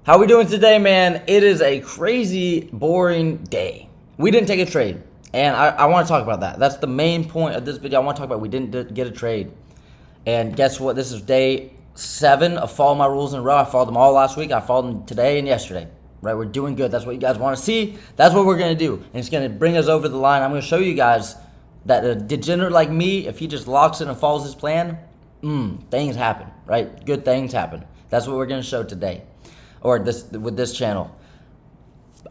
How we doing today, man? It is a crazy, boring day. We didn't take a trade, and I want to talk about that. That's the main point of this video. I want to talk about we didn't get a trade. And guess what? This is day 7 of following my rules in a row. I followed them all last week. I followed them today and yesterday. Right? We're doing good. That's what you guys want to see. That's what we're going to do. And it's going to bring us over the line. I'm going to show you guys that a degenerate like me, if he just locks in and follows his plan, things happen, right? Good things happen. That's what we're going to show today. Or with this channel.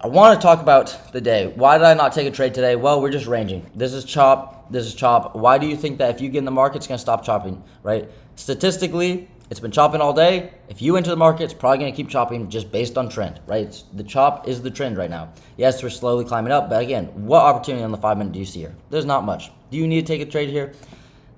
I want to talk about the day. Why did I not take a trade today? Well, we're just ranging. This is chop. This is chop. Why do you think that if you get in the market, it's going to stop chopping, right? Statistically, it's been chopping all day. If you enter the market, it's probably going to keep chopping just based on trend, right? The chop is the trend right now. Yes, we're slowly climbing up, but again, what opportunity on the 5 minute do you see here? There's not much. Do you need to take a trade here?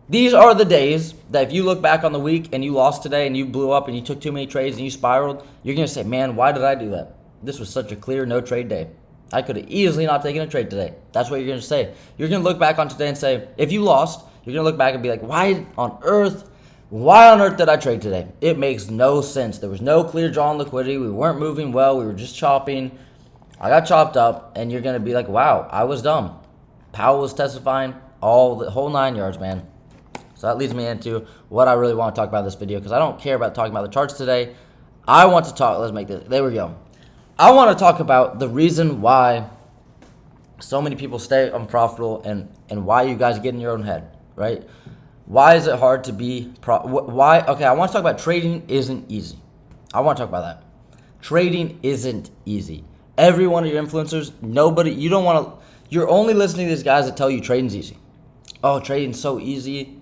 These are the days that if you look back on the week and you lost today and you blew up and you took too many trades and you spiraled, you're going to say, man, why did I do that? This was such a clear no trade day. I could have easily not taken a trade today. That's what you're going to say. You're going to look back on today and say, if you lost, you're going to look back and be like, why on earth did I trade today? It makes no sense. There was no clear draw on liquidity. We weren't moving well. We were just chopping. I got chopped up, and you're going to be like, wow, I was dumb. Powell was testifying the whole 9 yards, man. So that leads me into what I really want to talk about in this video because I don't care about talking about the charts today. I want to talk, let's make this, there we go. I want to talk about the reason why so many people stay unprofitable and why you guys get in your own head, right? Why is it hard to be, why, okay, I want to talk about trading isn't easy. I want to talk about that. Trading isn't easy. Every one of your influencers, you don't want to, you're only listening to these guys that tell you trading's easy. Oh, trading's so easy.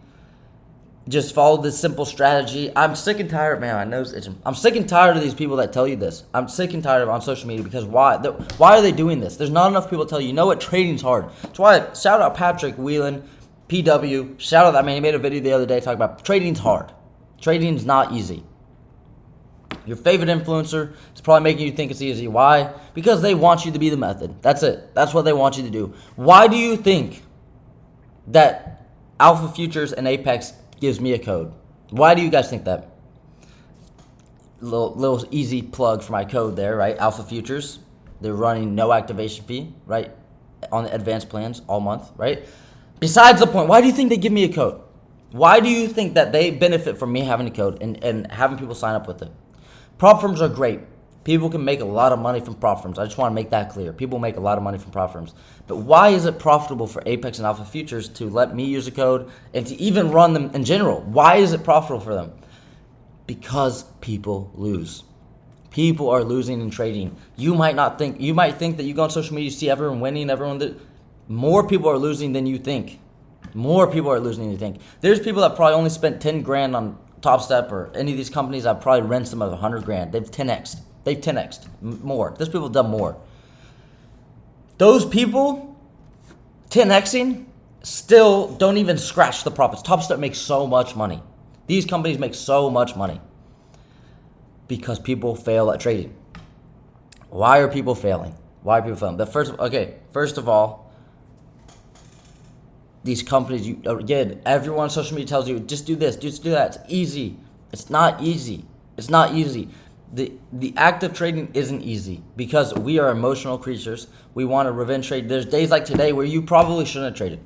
Just follow this simple strategy. I'm sick and tired, man. My nose itching. I'm sick and tired of these people that tell you this. I'm sick and tired of it on social media because why? Why are they doing this? There's not enough people tell you, you know what, trading's hard. That's why, shout out Patrick Whelan, PW. Shout out, I mean, he made a video the other day talking about trading's hard. Trading's not easy. Your favorite influencer is probably making you think it's easy. Why? Because they want you to be the method. That's it. That's what they want you to do. Why do you think that Alpha Futures and Apex gives me a code? Why do you guys think that? Little easy plug for my code there, right? Alpha Futures, they're running no activation fee, right? On the advanced plans all month, right? Besides the point, why do you think they give me a code? Why do you think that they benefit from me having a code and having people sign up with it? Prop firms are great. People can make a lot of money from prop firms. I just want to make that clear. People make a lot of money from prop firms. But why is it profitable for Apex and Alpha Futures to let me use a code and to even run them in general? Why is it profitable for them? Because people lose. People are losing in trading. You might think that you go on social media, you see everyone winning, more people are losing than you think. More people are losing than you think. There's people that probably only spent 10 grand on Top Step or any of these companies that probably rents them of 100 grand. They've 10x'd. They've 10x'd more. Those people have done more. Those people 10xing still don't even scratch the profits. Top Step makes so much money. These companies make so much money because people fail at trading. Why are people failing? Why are people failing? But first of all, these companies, again, everyone on social media tells you, just do this, just do that. It's easy. It's not easy. It's not easy. The act of trading isn't easy because we are emotional creatures. We want to revenge trade. There's days like today where you probably shouldn't have traded.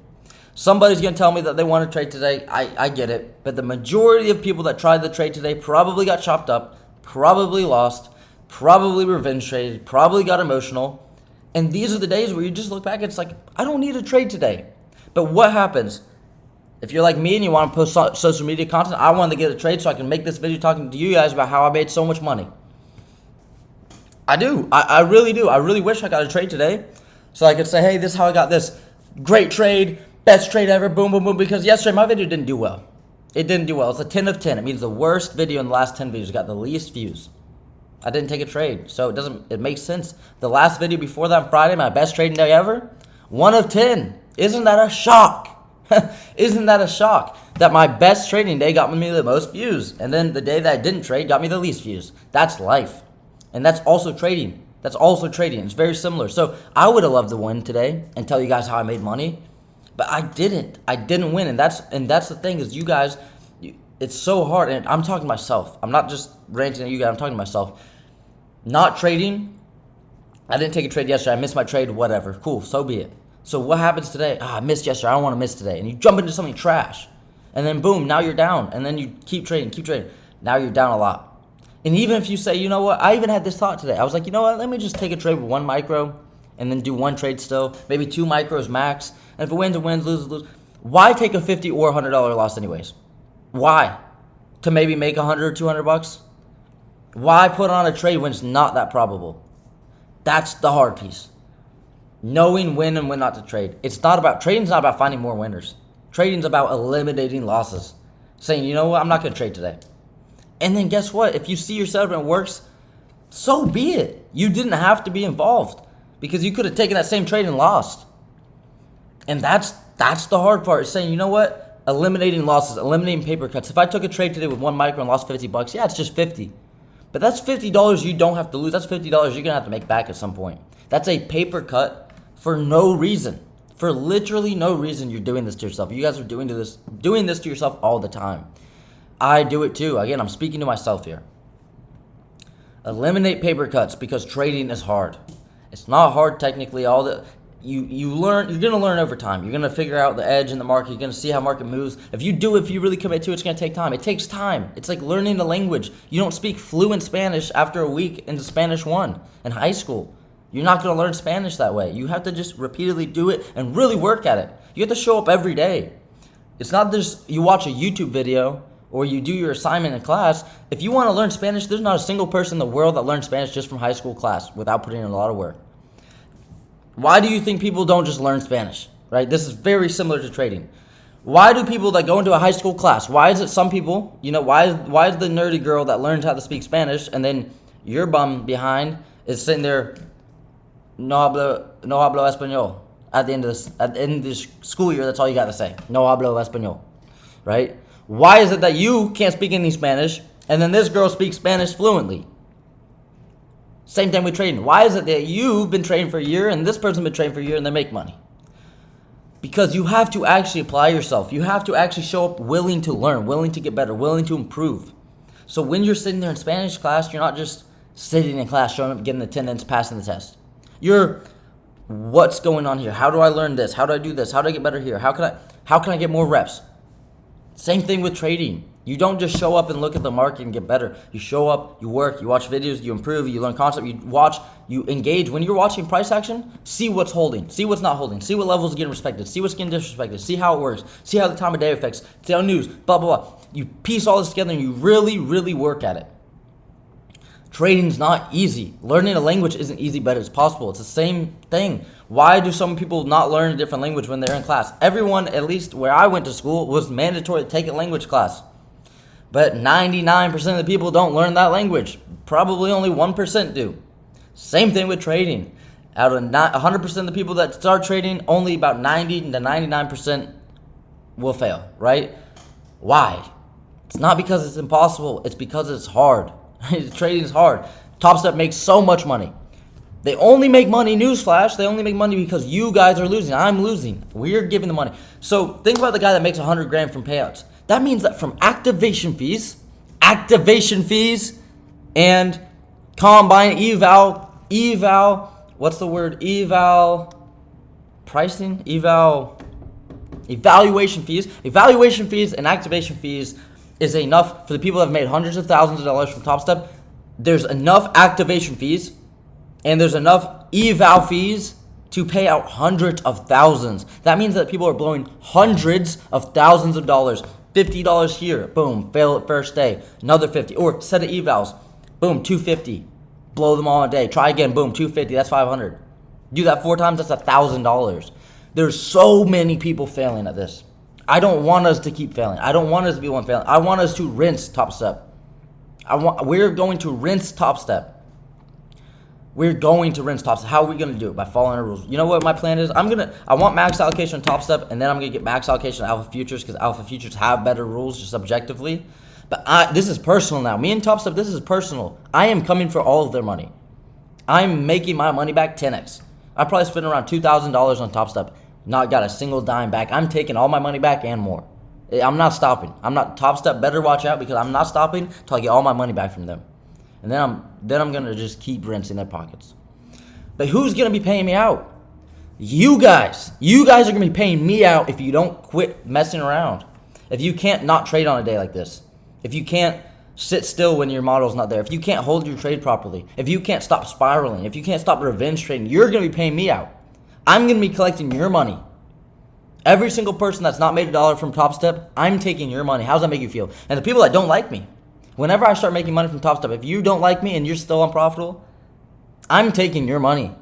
Somebody's going to tell me that they want to trade today. I get it. But the majority of people that tried the trade today probably got chopped up, probably lost, probably revenge traded, probably got emotional. And these are the days where you just look back and it's like, I don't need a trade today. But what happens? If you're like me and you want to post social media content, I wanted to get a trade so I can make this video talking to you guys about how I made so much money. I do. I really do. I really wish I got a trade today so I could say, hey, this is how I got this great trade, best trade ever, boom, boom, boom. Because yesterday my video didn't do well. It didn't do well. It's a 10 of 10. It means the worst video in the last 10 videos got the least views. I didn't take a trade, so it makes sense. The last video before that on Friday, my best trading day ever, 1 of 10. Isn't that a shock? Isn't that a shock that my best trading day got me the most views and then the day that I didn't trade got me the least views? That's life. And that's also trading. It's very similar. So I would have loved to win today and tell you guys how I made money, but I didn't. I didn't win. And that's the thing is you guys, it's so hard. And I'm talking to myself. I'm not just ranting at you guys. I'm talking to myself. Not trading. I didn't take a trade yesterday. I missed my trade. Whatever. Cool. So be it. So what happens today? I missed yesterday. I don't want to miss today. And you jump into something trash. And then boom, now you're down. And then you keep trading, keep trading. Now you're down a lot. And even if you say, you know what, I even had this thought today. I was like, you know what, let me just take a trade with 1 micro and then do 1 trade still. Maybe 2 micros max. And if it wins, it wins, loses, loses. Why take a $50 or $100 loss anyways? Why? To maybe make $100 or $200? Why put on a trade when it's not that probable? That's the hard piece. Knowing when and when not to trade. Trading's not about finding more winners. Trading's about eliminating losses. Saying, you know what, I'm not going to trade today. And then guess what? If you see your setup and it works, so be it. You didn't have to be involved because you could have taken that same trade and lost. And that's the hard part, is saying, you know what? Eliminating losses, eliminating paper cuts. If I took a trade today with 1 micro and lost $50, yeah, it's just 50. But that's $50 you don't have to lose. That's $50 you're going to have to make back at some point. That's a paper cut for no reason. For literally no reason you're doing this to yourself. You guys are doing this to yourself all the time. I do it too. Again, I'm speaking to myself here. Eliminate paper cuts because trading is hard. It's not hard technically. You're gonna learn over time. You're gonna figure out the edge in the market. You're gonna see how market moves. If you really commit to it, it's gonna take time. It takes time. It's like learning a language. You don't speak fluent Spanish after a week into Spanish 1 in high school. You're not gonna learn Spanish that way. You have to just repeatedly do it and really work at it. You have to show up every day. It's not just you watch a YouTube video or you do your assignment in class. If you want to learn Spanish, there's not a single person in the world that learns Spanish just from high school class without putting in a lot of work. Why do you think people don't just learn Spanish, right? This is very similar to trading. Why do people that go into a high school class, why is it some people, why is the nerdy girl that learns how to speak Spanish and then your bum behind is sitting there, no hablo español. At the end of this school year, that's all you got to say. No hablo español, right? Why is it that you can't speak any Spanish and then this girl speaks Spanish fluently? Same thing with trading. Why is it that you've been trading for a year and this person been trading for a year and they make money? Because you have to actually apply yourself. You have to actually show up willing to learn, willing to get better, willing to improve. So when you're sitting there in Spanish class, you're not just sitting in class, showing up, getting attendance, passing the test. You're, what's going on here? How do I learn this? How do I do this? How do I get better here? How can I get more reps? Same thing with trading. You don't just show up and look at the market and get better. You show up, you work, you watch videos, you improve, you learn concept, you watch, you engage. When you're watching price action, see what's holding, see what's not holding, see what levels are getting respected, see what's getting disrespected, see how it works, see how the time of day affects, see how news, blah, blah, blah. You piece all this together and you really, really work at it. Trading's not easy. Learning a language isn't easy, but it's possible. It's the same thing. Why do some people not learn a different language when they're in class? Everyone, at least where I went to school, was mandatory to take a language class. But 99% of the people don't learn that language. Probably only 1% do. Same thing with trading. Out of 100% of the people that start trading, only about 90 to 99% will fail, right? Why? It's not because it's impossible. It's because it's hard. Trading is hard. TopStep makes so much money. They only make money, newsflash, they only make money because you guys are losing. I'm losing. We're giving the money. So think about the guy that makes 100 grand from payouts. That means that from activation fees, and combine what's the word? Pricing? Evaluation fees and activation fees is enough for the people that have made hundreds of thousands of dollars from TopStep. There's enough activation fees and there's enough eval fees to pay out hundreds of thousands. That means that people are blowing hundreds of thousands of dollars. $50 here, boom, fail at first day, another 50, or set of evals, boom, 250, blow them all in a day, try again, boom, 250, that's 500. Do that 4 times, that's $1,000. There's so many people failing at this. I don't want us to keep failing. I don't want us to be one failing. I want us to rinse TopStep. We're going to rinse TopStep. We're going to rinse TopStep. How are we going to do it? By following our rules. You know what my plan is? I want max allocation on TopStep, and then I'm going to get max allocation on Alpha Futures because Alpha Futures have better rules just objectively. But this is personal now. Me and TopStep, this is personal. I am coming for all of their money. I'm making my money back 10x. I probably spent around $2,000 on TopStep. Not got a single dime back. I'm taking all my money back and more. I'm not stopping. TopStep better watch out because I'm not stopping until I get all my money back from them. and then I'm gonna just keep rinsing their pockets. But who's gonna be paying me out? You guys. You guys are gonna be paying me out if you don't quit messing around. If you can't not trade on a day like this. If you can't sit still when your model's not there. If you can't hold your trade properly. If you can't stop spiraling. If you can't stop revenge trading, you're gonna be paying me out. I'm gonna be collecting your money. Every single person that's not made $1 from Top Step, I'm taking your money. How does that make you feel? And the people that don't like me, whenever I start making money from Top Step, if you don't like me and you're still unprofitable, I'm taking your money.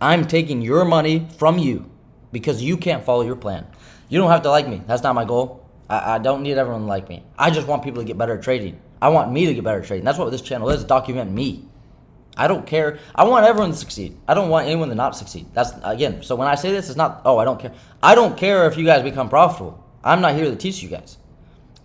I'm taking your money from you because you can't follow your plan. You don't have to like me. That's not my goal. I don't need everyone to like me. I just want people to get better at trading. I want me to get better at trading. That's what this channel is, document me. I don't care. I want everyone to succeed. I don't want anyone to not succeed. That's, again, so when I say this, it's not, oh, I don't care. I don't care if you guys become profitable. I'm not here to teach you guys.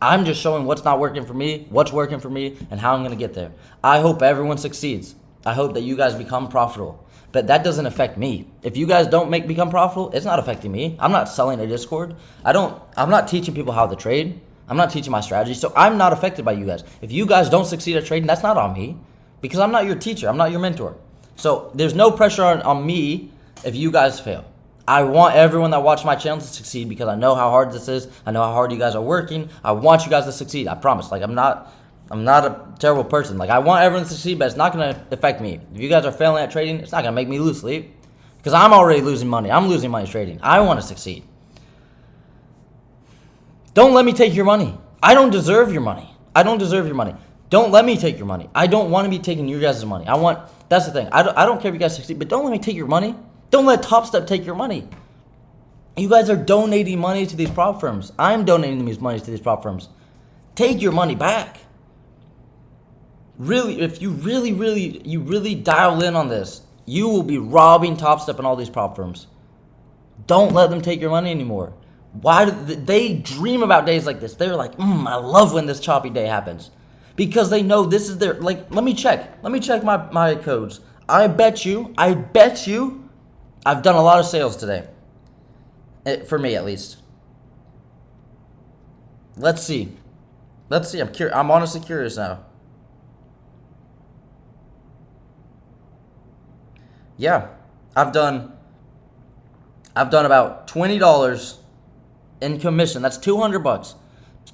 I'm just showing what's not working for me, what's working for me, and how I'm going to get there. I hope everyone succeeds. I hope that you guys become profitable. But that doesn't affect me. If you guys don't become profitable, it's not affecting me. I'm not selling a Discord. I'm not teaching people how to trade. I'm not teaching my strategy. So I'm not affected by you guys. If you guys don't succeed at trading, that's not on me. Because I'm not your teacher. I'm not your mentor. So there's no pressure on me if you guys fail. I want everyone that watches my channel to succeed because I know how hard this is. I know how hard you guys are working. I want you guys to succeed. I promise. Like, I'm not a terrible person. Like, I want everyone to succeed, but it's not going to affect me. If you guys are failing at trading, it's not going to make me lose sleep. Because I'm already losing money. I'm losing money trading. I want to succeed. Don't let me take your money. I don't deserve your money. I don't deserve your money. Don't let me take your money. I don't want to be taking your guys' money. That's the thing. I don't care if you guys succeed, but don't let me take your money. Don't let Top Step take your money. You guys are donating money to these prop firms. I'm donating these monies to these prop firms. Take your money back. Really, if you really dial in on this, you will be robbing Top Step and all these prop firms. Don't let them take your money anymore. Why do they dream about days like this? They're like, I love when this choppy day happens. Because they know this is their, like, let me check my codes. I bet you, I've done a lot of sales today. For me, at least. Let's see. I'm honestly curious now. Yeah, I've done about $20 in commission. That's $200.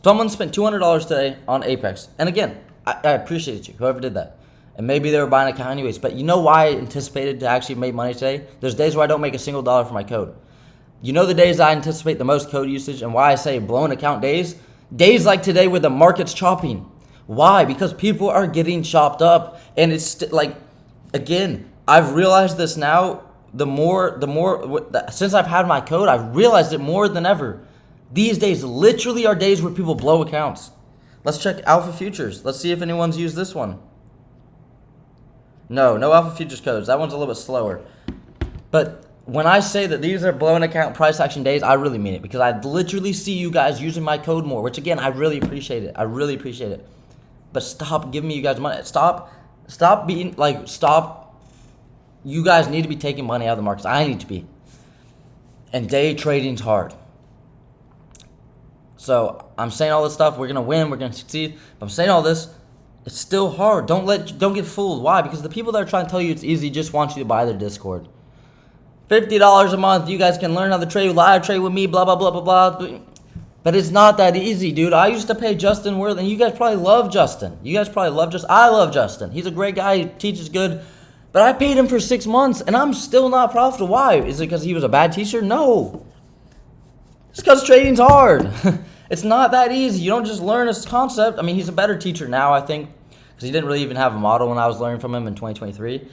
Someone spent $200 today on Apex. And again, I appreciate you, whoever did that. And maybe they were buying an account anyways. But you know why I anticipated to actually make money today? There's days where I don't make a single dollar for my code. You know the days I anticipate the most code usage and why I say blown account days? Days like today where the market's chopping. Why? Because people are getting chopped up. And it's like, again, I've realized this now. Since I've had my code, I've realized it more than ever. These days literally are days where people blow accounts. Let's check Alpha Futures. Let's see if anyone's used this one. No Alpha Futures codes. That one's a little bit slower. But when I say that these are blown account price action days, I really mean it. Because I literally see you guys using my code more. Which again, I really appreciate it. But stop giving me you guys money. Stop being like, you guys need to be taking money out of the markets. I need to be. And day trading's hard. So I'm saying all this stuff. We're gonna win. We're gonna succeed. But I'm saying all this. It's still hard. Don't get fooled. Why? Because the people that are trying to tell you it's easy just want you to buy their Discord. $50 a month. You guys can learn how to trade live, trade with me. Blah blah blah blah blah. But it's not that easy, dude. I used to pay Justin Worth, and you guys probably love Justin. I love Justin. He's a great guy. He teaches good. But I paid him for 6 months, and I'm still not profitable. Why? Is it because he was a bad teacher? No. It's because trading's hard. It's not that easy. You don't just learn a concept. I mean, he's a better teacher now, I think, because he didn't really even have a model when I was learning from him in 2023.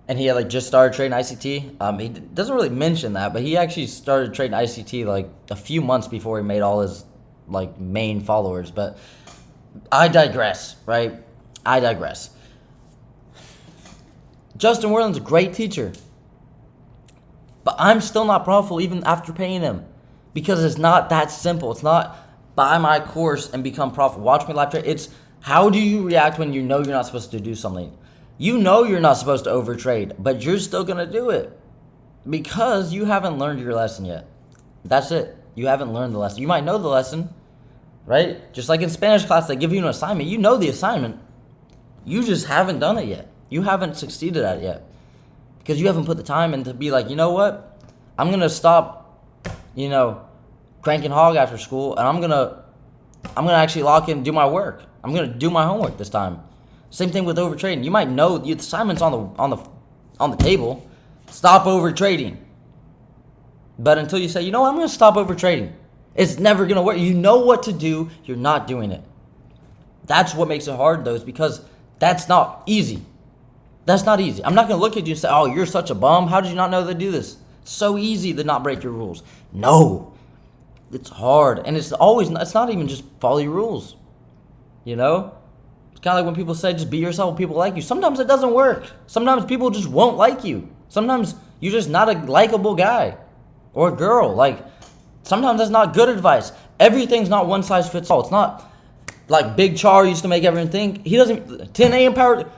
And he had just started trading ICT. He doesn't really mention that, but he actually started trading ICT a few months before he made all his main followers. But I digress, right? Justin Worland's a great teacher. But I'm still not profitable even after paying him. Because it's not that simple. It's not buy my course and become profitable. Watch me live trade. It's how do you react when you know you're not supposed to do something. You know you're not supposed to overtrade, but you're still going to do it. Because you haven't learned your lesson yet. That's it. You haven't learned the lesson. You might know the lesson, right? Just like in Spanish class, they give you an assignment. You know the assignment. You just haven't done it yet. You haven't succeeded at it yet. Because you haven't put the time in to be like, you know what? I'm going to stop, cranking hog after school, and I'm going to actually lock in and do my work. I'm going to do my homework this time. Same thing with overtrading. You might know the assignment's on the table. Stop overtrading. But until you say, you know what, I'm going to stop overtrading, it's never going to work. You know what to do. You're not doing it. That's what makes it hard, though, is because that's not easy. That's not easy. I'm not going to look at you and say, oh, you're such a bum. How did you not know to do this? It's so easy to not break your rules. No. It's hard. And it's not even just follow your rules. It's kind of like when people say just be yourself when people like you. Sometimes it doesn't work. Sometimes people just won't like you. Sometimes you're just not a likable guy or girl. Sometimes that's not good advice. Everything's not one size fits all. It's not like Big Char used to make everyone think. He doesn't. 10 a.m. power.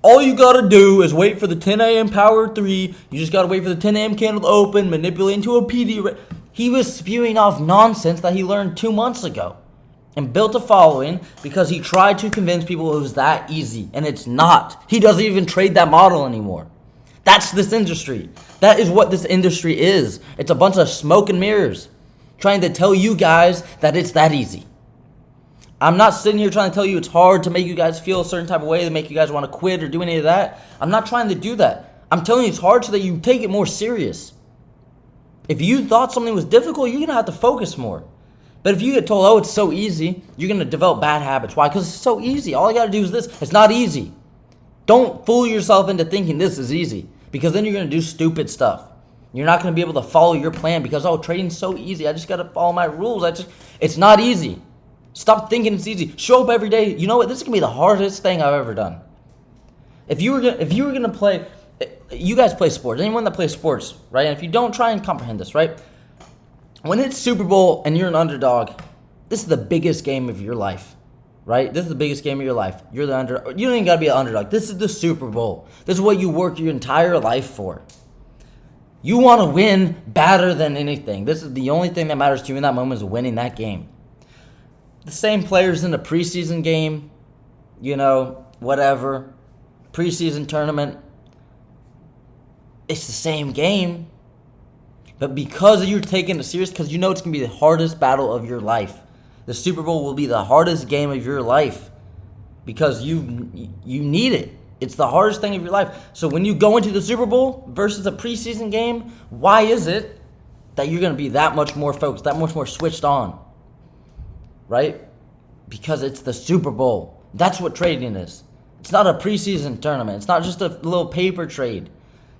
All you gotta do is wait for the 10 a.m. power 3. You just gotta wait for the 10 a.m. candle to open, manipulate into a PD. He was spewing off nonsense that he learned 2 months ago and built a following because he tried to convince people it was that easy, and it's not. He doesn't even trade that model anymore. That's this industry. That is what this industry is. It's a bunch of smoke and mirrors trying to tell you guys that it's that easy. I'm not sitting here trying to tell you it's hard to make you guys feel a certain type of way, to make you guys want to quit or do any of that. I'm not trying to do that. I'm telling you it's hard so that you take it more serious. If you thought something was difficult, you're going to have to focus more. But if you get told, oh, it's so easy, you're going to develop bad habits. Why? Because it's so easy. All you got to do is this. It's not easy. Don't fool yourself into thinking this is easy, because then you're going to do stupid stuff. You're not going to be able to follow your plan because, oh, trading's so easy. I just got to follow my rules. It's not easy. Stop thinking it's easy. Show up every day. You know what? This is going to be the hardest thing I've ever done. If you were going to play, you guys play sports. Anyone that plays sports, right? And if you don't, try and comprehend this, right? When it's Super Bowl and you're an underdog, this is the biggest game of your life, right? This is the biggest game of your life. You're the underdog. You don't even got to be an underdog. This is the Super Bowl. This is what you work your entire life for. You want to win better than anything. This is the only thing that matters to you in that moment, is winning that game. The same players in the preseason game, whatever, preseason tournament, it's the same game. But because you're taking it serious, because you know it's going to be the hardest battle of your life. The Super Bowl will be the hardest game of your life because you need it. It's the hardest thing of your life. So when you go into the Super Bowl versus a preseason game, why is it that you're going to be that much more focused, that much more switched on? Right? Because it's the Super Bowl. That's what trading is. It's not a preseason tournament. It's not just a little paper trade.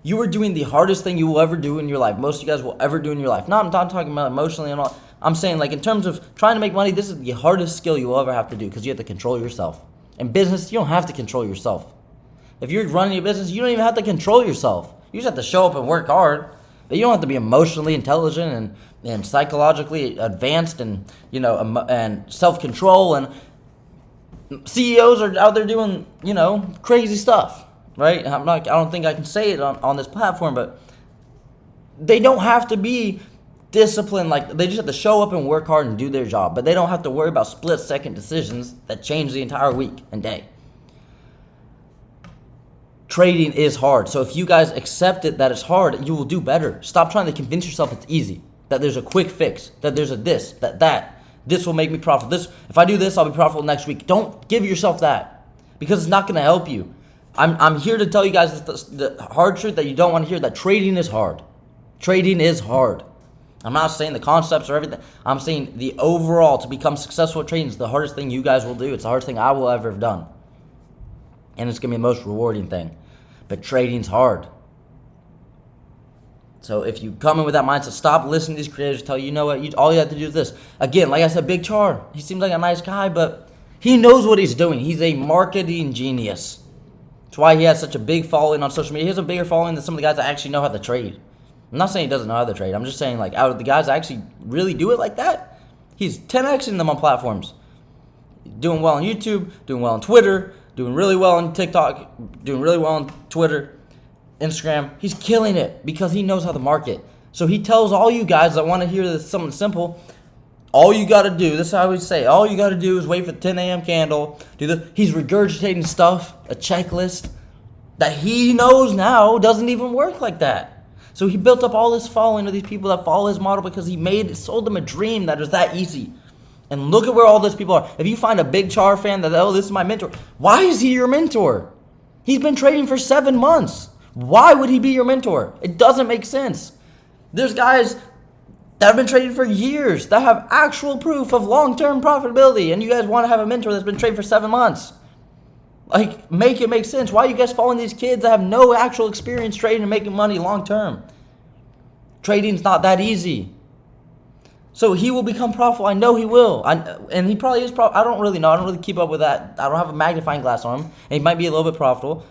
You are doing the hardest thing you will ever do in your life. Most of you guys will ever do in your life. I'm not talking about emotionally and all. I'm saying, in terms of trying to make money, this is the hardest skill you will ever have to do because you have to control yourself. In business, you don't have to control yourself. If you're running a business, you don't even have to control yourself. You just have to show up and work hard. But you don't have to be emotionally intelligent and psychologically advanced and, and self-control. And CEOs are out there doing, crazy stuff. Right? I don't think I can say it on this platform, but they don't have to be disciplined. They just have to show up and work hard and do their job. But they don't have to worry about split-second decisions that change the entire week and day. Trading is hard. So if you guys accept it that it's hard, you will do better. Stop trying to convince yourself it's easy, that there's a quick fix, that there's a this, that. This will make me profitable. If I do this, I'll be profitable next week. Don't give yourself that because it's not going to help you. I'm here to tell you guys the hard truth that you don't want to hear, that trading is hard. Trading is hard. I'm not saying the concepts or everything. I'm saying the overall, to become successful at trading is the hardest thing you guys will do. It's the hardest thing I will ever have done. And it's going to be the most rewarding thing. But trading's hard. So if you come in with that mindset, stop listening to these creators tell you, what, all you have to do is this. Again, like I said, Big Char, he seems like a nice guy, but he knows what he's doing. He's a marketing genius. That's why he has such a big following on social media. He has a bigger following than some of the guys that actually know how to trade. I'm not saying he doesn't know how to trade. I'm just saying, out of the guys that actually really do it like that, he's 10xing them on platforms. Doing well on YouTube, doing well on Twitter, doing really well on TikTok, doing really well on Twitter, Instagram. He's killing it because he knows how to market. So he tells all you guys that want to hear this, something simple, All you got to do, this is how I would say, all you got to do is wait for the 10 a.m. candle. He's regurgitating stuff, a checklist that he knows now doesn't even work like that. So he built up all this following of these people that follow his model because he sold them a dream that is that easy. And look at where all those people are. If you find a big Char fan that, oh, this is my mentor. Why is he your mentor? He's been trading for 7 months. Why would he be your mentor? It doesn't make sense. There's guys that have been trading for years that have actual proof of long-term profitability, and you guys want to have a mentor that's been trading for 7 months. Like, make it make sense. Why are you guys following these kids that have no actual experience trading and making money long-term? Trading's not that easy. So he will become profitable. I know he will. And he probably is profitable. I don't really know. I don't really keep up with that. I don't have a magnifying glass on him. And he might be a little bit profitable.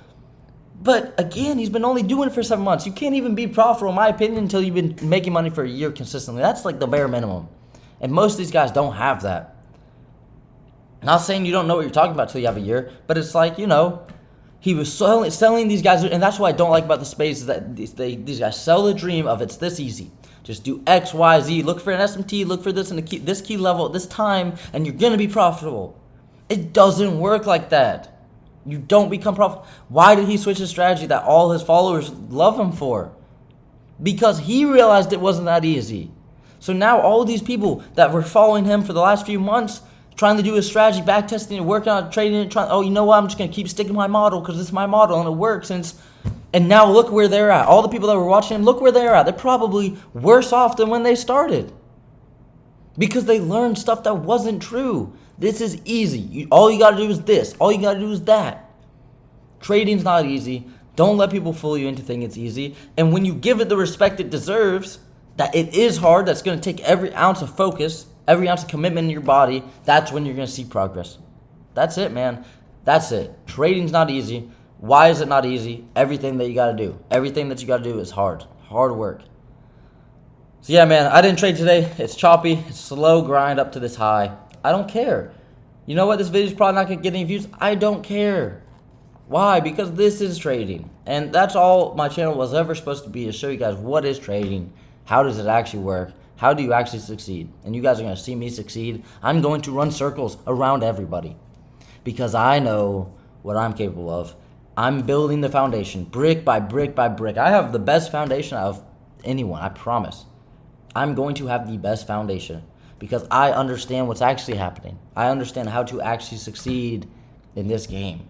But again, he's been only doing it for 7 months. You can't even be profitable, in my opinion, until you've been making money for a year consistently. That's like the bare minimum. And most of these guys don't have that. Not saying you don't know what you're talking about until you have a year, but it's like, he was selling these guys, and that's what I don't like about the space is that these guys sell the dream of it's this easy. Just do X, Y, Z. Look for an SMT. Look for this in this key level at this time, and you're gonna be profitable. It doesn't work like that. You don't become profitable. Why did he switch his strategy that all his followers love him for? Because he realized it wasn't that easy. So now all these people that were following him for the last few months, trying to do his strategy, back testing it, working on it, trading it, oh, you know what? I'm just gonna keep sticking to my model because it's my model and it works. And now look where they're at. All the people that were watching him, look where they're at. They're probably worse off than when they started because they learned stuff that wasn't true. This is easy. All you gotta do is this. All you gotta do is that. Trading's not easy. Don't let people fool you into thinking it's easy. And when you give it the respect it deserves, that it is hard, that's gonna take every ounce of focus, every ounce of commitment in your body, that's when you're gonna see progress. That's it, man. That's it. Trading's not easy. Why is it not easy? Everything that you gotta do. Everything that you gotta do is hard. Hard work. So yeah, man, I didn't trade today. It's choppy. It's slow grind up to this high. I don't care. You know what? This video's probably not gonna get any views. I don't care. Why? Because this is trading. And that's all my channel was ever supposed to be, is show you guys what is trading. How does it actually work? How do you actually succeed? And you guys are gonna see me succeed. I'm going to run circles around everybody because I know what I'm capable of. I'm building the foundation brick by brick by brick. I have the best foundation out of anyone, I promise. I'm going to have the best foundation because I understand what's actually happening. I understand how to actually succeed in this game.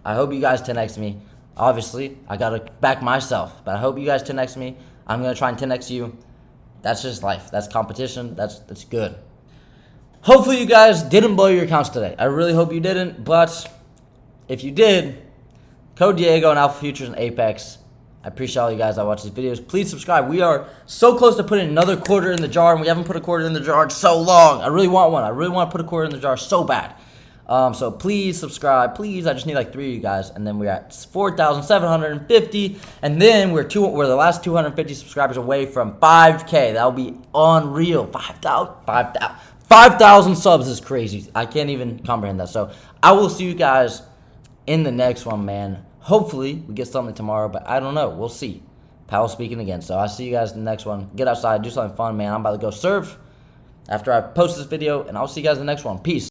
I hope you guys 10x me. Obviously, I gotta back myself, but I hope you guys 10x me. I'm gonna try and 10x you. That's just life. That's competition. That's good. Hopefully you guys didn't blow your accounts today. I really hope you didn't, but if you did, code Diego and Alpha Futures and Apex. I appreciate all you guys that watch these videos. Please subscribe. We are so close to putting another quarter in the jar, and we haven't put a quarter in the jar in so long. I really want one. I really want to put a quarter in the jar so bad. So please subscribe. Please, I just need like 3 of you guys, and then we're at 4,750, and then we're the last 250 subscribers away from 5K. That'll be unreal. 5,000 subs is crazy. I can't even comprehend that. So I will see you guys in the next one, man. Hopefully we get something tomorrow, but I don't know. We'll see. Powell speaking again. So I'll see you guys in the next one. Get outside, do something fun, man. I'm about to go surf after I post this video, and I'll see you guys in the next one. Peace.